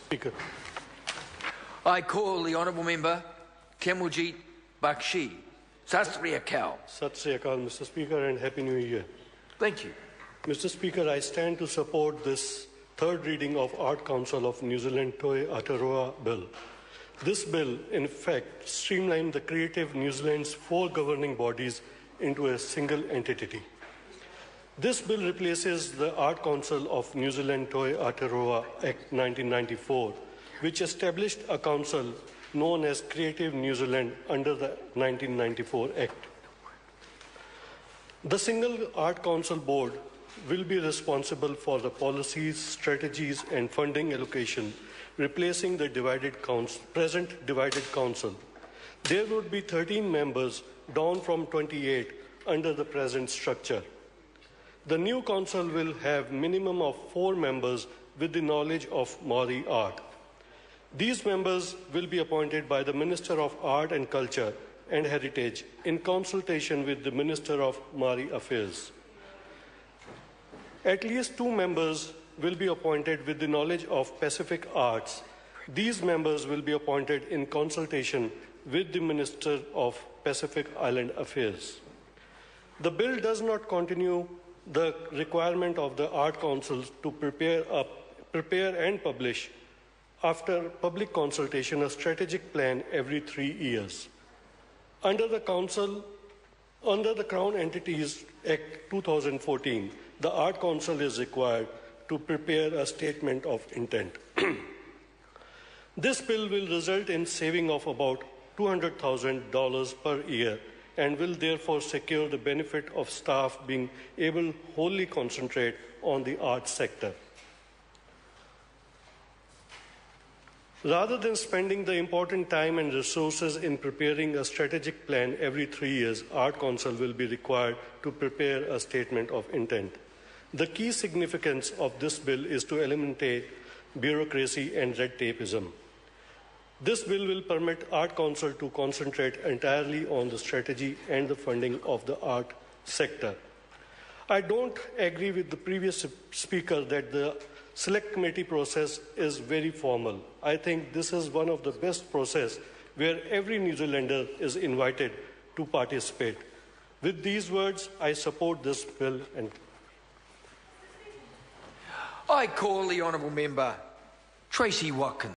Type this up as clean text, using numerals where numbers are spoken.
Speaker. I call the Honourable Member Kamaljeet Bakshi. Sat Sri Akal. Sat Sri Akal, Mr. Speaker, and Happy New Year. Thank you. Mr. Speaker, I stand to support this third reading of Art Council of New Zealand Toi Aotearoa Bill. This bill, in effect, streamlines the Creative New Zealand's four governing bodies into a single entity. This bill replaces the Art Council of New Zealand Toi Aotearoa Act 1994, which established a council known as Creative New Zealand under the 1994 Act. The single Art Council Board will be responsible for the policies, strategies, and funding allocation, replacing the present divided council. There would be 13 members, down from 28 under the present structure. The new council will have minimum of 4 members with the knowledge of Maori art. These members will be appointed by the Minister of Art and Culture and Heritage in consultation with the Minister of Maori Affairs. At least 2 members will be appointed with the knowledge of Pacific arts. These members will be appointed in consultation with the Minister of Pacific Island Affairs. The bill does not continue the requirement of the Art Council to prepare and publish, after public consultation, a strategic plan every 3 years. Under the Crown Entities Act 2014, the Art Council is required to prepare a statement of intent. This bill will result in saving of about $200,000 per year and will therefore secure the benefit of staff being able to wholly concentrate on the arts sector. Rather than spending the important time and resources in preparing a strategic plan every 3 years, Art Council will be required to prepare a statement of intent. The key significance of this bill is to eliminate bureaucracy and red tapeism. This bill will permit Art Council to concentrate entirely on the strategy and the funding of the art sector. I don't agree with the previous speaker that the Select Committee process is very formal. I think this is one of the best processes where every New Zealander is invited to participate. With these words, I support this bill and I call the Honourable Member Tracy Watkins.